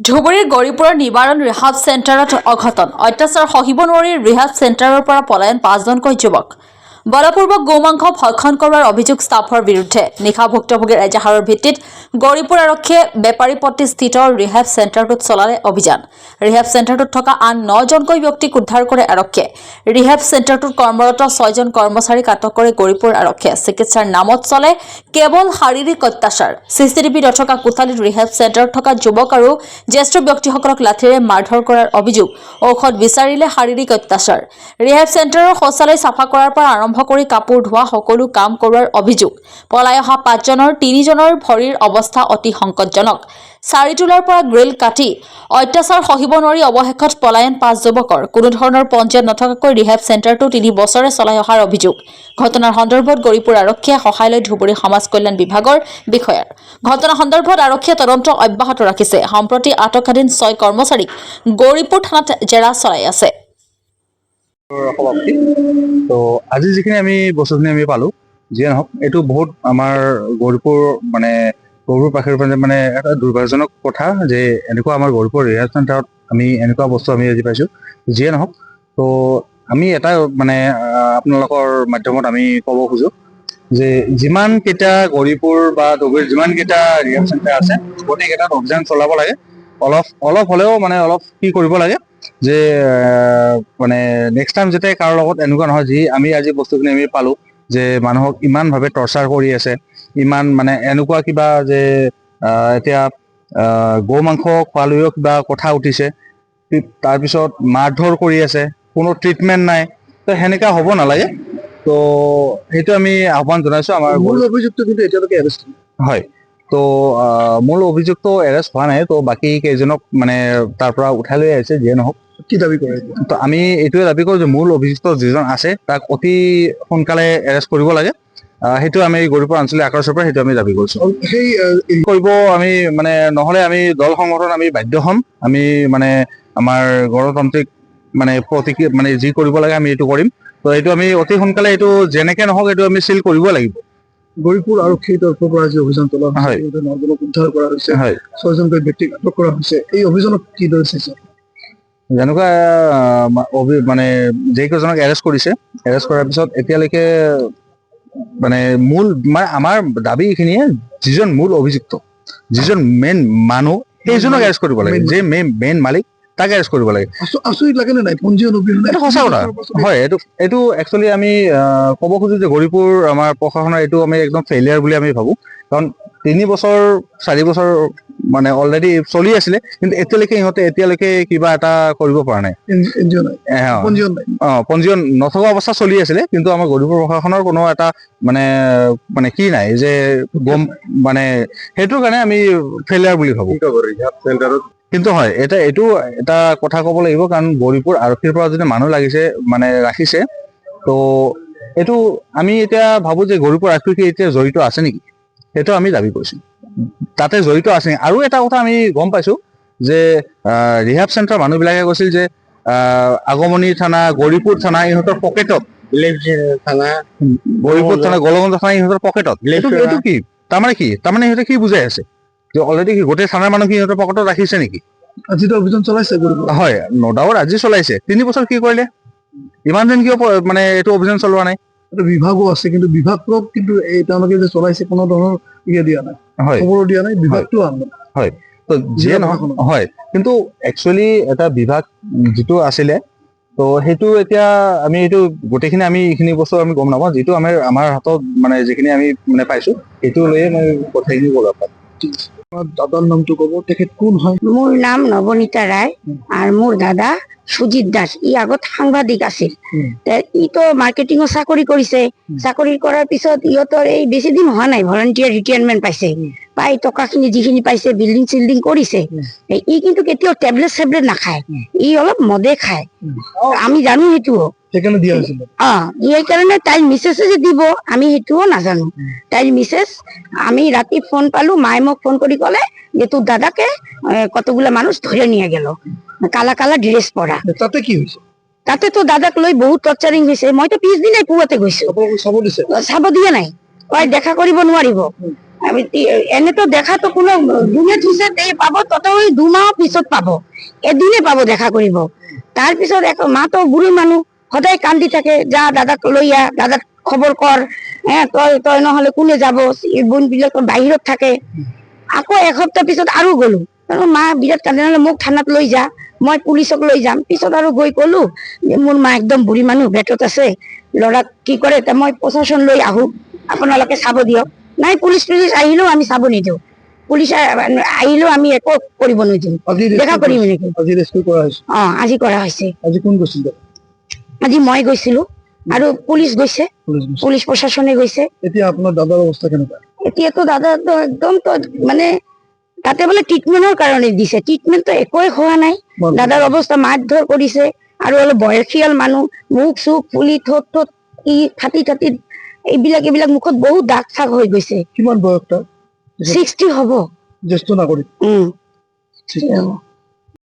ধুবুৰীৰ গৌৰীপুৰৰ নিবাৰণ ৰিহাব চেণ্টাৰত অঘটন অত্যাচাৰ সহিব নোৱাৰি ৰিহাব চেণ্টাৰৰ পৰা পলায়ন 5জনকৈ যুৱক বলপূৰ্বক গোমাংস ভক্ষণ কৰাৰ অভিযোগ ষ্টাফৰ বিৰুদ্ধে নিশা ভুক্তভোগীৰ এজাহাৰৰ ভিত্তিত গৌৰীপুৰ আৰক্ষীয়ে বেপাৰীপট্টি স্থিত ৰিহাব চেণ্টাৰটোত চলালে অভিযান ৰিহাব চেণ্টাৰটোত থকা আন 9জনকৈ ব্যক্তিক উদ্ধাৰ কৰে আৰক্ষীয়ে ৰিহাব চেণ্টাৰটোত কৰ্মৰত 6জন কৰ্মচাৰীক আটক কৰে গৌৰীপুৰ আৰক্ষীয়ে চিকিৎসাৰ নামত চলে কেৱল শাৰীৰিক অত্যাচাৰ চিচিটিভি নথকা কোঠালীত ৰিহাব চেণ্টাৰত থকা যুৱক আৰু জ্যেষ্ঠ ব্যক্তিসকলক লাঠিৰে মাৰধৰ কৰাৰ অভিযোগ ঔষধ বিচাৰিলে শাৰীৰিক অত্যাচাৰ ৰিহাব চেণ্টাৰৰ শৌচালয় চাফা কৰাৰ পৰা আৰম্ভ কৰি কাপোৰ ধোৱা সকলো কাম কৰোৱাৰ অভিযোগ পলাই অহা 5জনৰ 3জনৰ ভৰিৰ অৱস্থা অতি সংকটজনক চাৰিটোলাৰ পৰা গ্ৰিল কাটি অত্যাচাৰ সহিব নোৱাৰি অৱশেষত পলায়ন 5 যুৱকৰ কোনো ধৰণৰ পঞ্জীয়ন নথকাকৈ ৰিহাব চেণ্টাৰটো 3 বছৰে চলাই অহাৰ অভিযোগ ঘটনাৰ সন্দৰ্ভত গৌৰীপুৰ আৰক্ষীয়ে সহায় লৈ ধুবুৰী সমাজ কল্যাণ বিভাগৰ বিষয়াৰ ঘটনা সন্দৰ্ভত আৰক্ষীয়ে তদন্ত অব্যাহত ৰাখিছে সম্প্ৰতি আটকাধীন 6 কৰ্মচাৰীক গৌৰীপুৰ থানাত জেৰা চলাই আছে তো আজি যিখিনি আমি বস্তুখিনি আমি পালো যিয়ে নহওক এইটো বহুত আমাৰ গৌৰীপুৰ গৌৰীপুৰ পাখিৰ মানে এটা দুৰ্ভাগ্যজনক কথা যে এনেকুৱা আমাৰ গৌৰীপুৰ ৰিহাব চেণ্টাৰত আমি এনেকুৱা বস্তু আমি আজি পাইছোঁ যিয়ে নহওক তো আমি এটা আপোনালোকৰ মাধ্যমত আমি ক'ব খোজো যে যিমানকেইটা গৌৰীপুৰ বা ধুবুৰীৰ যিমানকেইটা ৰিহাব চেণ্টাৰ আছে গোটেইকেইটাত অভিযান চলাব লাগে অলপ হ'লেও অলপ কি কৰিব লাগে যে নেক্সট টাইম যাতে কাৰো লগত এনেকুৱা নহয় যি আমি আজি বস্তুখিনি আমি পালো যে মানুহক ইমানভাৱে টৰ্চাৰ কৰি আছে ইমান এনেকুৱা কিবা যে এতিয়া গৌ মাংস খোৱালৈও কিবা কথা উঠিছে তাৰপিছত মাৰধৰ কৰি আছে কোনো ট্ৰিটমেণ্ট নাই তো সেনেকুৱা হ'ব নালাগে তো সেইটো আমি আহ্বান জনাইছোঁ আমাৰ মূল অভিযুক্ত কিন্তু এতিয়ালৈকে এৰেষ্ট হয় তো মূল অভিযুক্ত এৰেষ্ট হোৱা নাই তো বাকী কেইজনক তাৰ পৰা উঠাই লৈ আহিছে যিয়ে নহওক কি দাবী কৰে তো আমি এইটোৱে দাবী কৰোঁ যে মূল অভিযুক্ত যিজন আছে তাক অতি সোনকালে এৰেষ্ট কৰিব লাগে সেইটো আমি গৌৰীপুৰ আঞ্চলিক আকাশৰ পৰা সেইটো আমি দাবী কৰিছোঁ সেই কৰিব আমি নহ'লে আমি দল সংগঠন আমি বাধ্য হ'ম আমি আমাৰ গণতান্ত্ৰিক প্ৰতিক্ৰিয়া যি কৰিব লাগে আমি এইটো কৰিম তো এইটো আমি অতি সোনকালে এইটো যেনেকৈ নহওক এইটো আমি চিল কৰিব লাগিব গৌৰীপুৰ আৰক্ষীৰ তৰফৰ পৰা যি অভিযান চলোৱা হৈছে 9জনক উদ্ধাৰ কৰা হৈছে 6জনকৈ ব্যক্তিক আটক কৰা হৈছে এই অভিযানক কিদৰে চাইছে যেনেকুৱা যিকেইজনক এৰেষ্ট কৰিছে এৰেষ্ট কৰাৰ পিছত এতিয়ালৈকে মূল আমাৰ দাবী এইখিনিয়ে যিজন মূল অভিযুক্ত যিজন মেইন মানুহ সেইজনক এৰেষ্ট কৰিব লাগে যে মেইন মালিক তাক এৰেষ্ট কৰিব লাগে আচৰিত লাগে নে নাই পঞ্জীয়ন এইটো সঁচা কথা হয় এইটো একচুৱেলি আমি ক'ব খোজো যে গৌৰীপুৰ আমাৰ প্ৰশাসনৰ এইটো আমি একদম ফেইলিয়াৰ বুলি আমি ভাবোঁ কাৰণ 3 বছৰ 4 বছৰ অলৰেডি চলি আছিলে কিন্তু এতিয়ালৈকে কিবা এটা কৰিব পৰা নাই পঞ্জীয়ন নথকা অৱস্থা চলি আছিলে কিন্তু আমাৰ গৌৰীপুৰ প্ৰশাসনৰ কোনো এটা কি নাই যে গম সেইটোৰ কাৰণে আমি ফেইলিয়াৰ বুলি ভাবোঁ কিন্তু হয় এইটো এটা কথা ক'ব লাগিব কাৰণ গৌৰীপুৰ আৰক্ষীৰ পৰা যদি মানুহ ৰাখিছে তো এইটো আমি এতিয়া ভাবোঁ যে গৌৰীপুৰ আৰক্ষী এতিয়া জড়িত আছে নেকি সেইটো আমি দাবী কৰিছোঁ তাতে জড়িত আছে আৰু এটা কথা আমি গম পাইছোঁ যে ৰিহাব চেণ্টাৰ মানুহবিলাকে কৈছিল যে আগমনী থানা গৌৰীপুৰ থানা ইহঁতৰ পকেটত গৌৰীপুৰ থানা গলগঞ্জ থানা ইহঁতৰ পকেটত এইটো কি তাৰমানে সিহঁতে কি বুজাই আছে যে অলৰেডি গোটেই থানাৰ মানুহ কি সিহঁতৰ পকেটত ৰাখিছে নেকি আজিতো অভিযান চলাইছে হয় ন ডাউট আজি চলাইছে 3 বছৰ কি কৰিলে ইমান দিন কিয় এইটো অভিযান চলোৱা নাই এটা বিভাগো আছে কিন্তু বিভাগক কিন্তু এই তেওঁলোকে যে চলাইছে কোনো ধৰণৰ দিয়া নাই খবৰ দিয়া নাই বিভাগটো হয় তো যিয়ে নহয় হয় কিন্তু একচুৱেলি এটা বিভাগ যিটো আছিলে তো সেইটো এতিয়া আমি এইটো গোটেইখিনি আমি এইখিনি বস্তু আমি গম নাপাওঁ যিটো আমাৰ হাতত যিখিনি আমি পাইছোঁ সেইটো লৈয়ে মই কথাখিনি ক'ব পাৰিম দাদাৰ নামটো ক'ব তেখেত কোন হয় মোৰ নাম নবনীতা ৰায় আৰু মোৰ দাদা সুজিত দাস ই আগত সাংবাদিক আছিল ই তো মাৰ্কেটিঙৰ চাকৰি কৰিছে চাকৰি কৰাৰ পিছত ইহঁতৰ এই বেছি দিন হোৱা নাই ভলাণ্টিয়াৰ ৰিটায়াৰমেণ্ট পাইছে পাই টকাখিনি যিখিনি পাইছে বিল্ডিং চিল্ডিং কৰিছে ই কিন্তু কেতিয়াও টেবলেট নাখায় ই অলপ মদে খায় আমি জানো সেইটোও সেইকাৰণে তাইৰ মিছেছে যে দিব আমি সেইটোও নাজানো তাইৰ মিছেছ আমি ৰাতি ফোন পালো মায়ে মোক ফোন কৰি ক'লে যে তোৰ দাদাকে কতগুলা মানুষ ধরে নিয়ে গেল কালা কালা ড্রেস পরা তাতে কি হয়েছে তাতে তো দাদাক লৈ বহুত টর্চারিং হয়েছে মই তো পিছদিনাই পুৱাতে গৈছো চাব দিয়া নাই কয় দেখা কৰিব নোৱাৰিব এনেতো দেখাতো কোনো যোনে থৈছে তে পাব, তথাপি 2 মাহ পিছত পাব, এদিনে পাব দেখা কৰিব। তাৰ পিছত মাতো বুঢ়ী মানুহ সদায় কান্দি থাকে, যা দাদাক লৈ আহ, দাদাক খবৰ কৰ, তই নহলে কোনে যাব, বোন বিলাক বাহিৰত থাকে। আকৌ এসপ্তাহ পিছত আৰু গলো, মা বিৰাট কান্দে, নহলে মোক থানাত লৈ যা, মই পুলিচক লৈ যাম। পিছত আৰু গৈ কলো যে মোৰ মা একদম বুঢ়ী মানুহ, বেটত আছে, ল'ৰাক কি কৰে, মই প্ৰশাসন লৈ আহো, আপোনালোকে চাব দিয়ক। নাই, পুলিচ আহিলেও আমি চাব নিদিওঁ, পুলিচ আহিলেও আমি একো কৰিব নিদিওঁ, দেখা কৰিম নেকি। আজি কৰা হৈছে। আজি মই গৈছিলো আৰু পুলিচ গৈছে, পুলিচ প্ৰশাসনে গৈছে। এতিয়া আপোনাৰ দাদাৰ অৱস্থা কেনেকুৱা? এতিয়াতো দাদাটো একদম মানে তাতে বোলে ট্ৰিটমেন্টৰ কাৰণে দিছে, ট্ৰিটমেন্টটো একোৱে হোৱা নাই। দাদাৰ অৱস্থা মাৰধৰ কৰিছে, আৰু অলপ বয়সীয়াল মানুহ, মুখ চুখ ফুলি ঠোঁট ফাটি এইবিলাক মুখত বহুত দাগ চাগ হৈ গৈছে। কিমান বয়স তাৰ? 60 হ'ব। জ্যেষ্ঠ নাগৰিক। 60 হ'ব।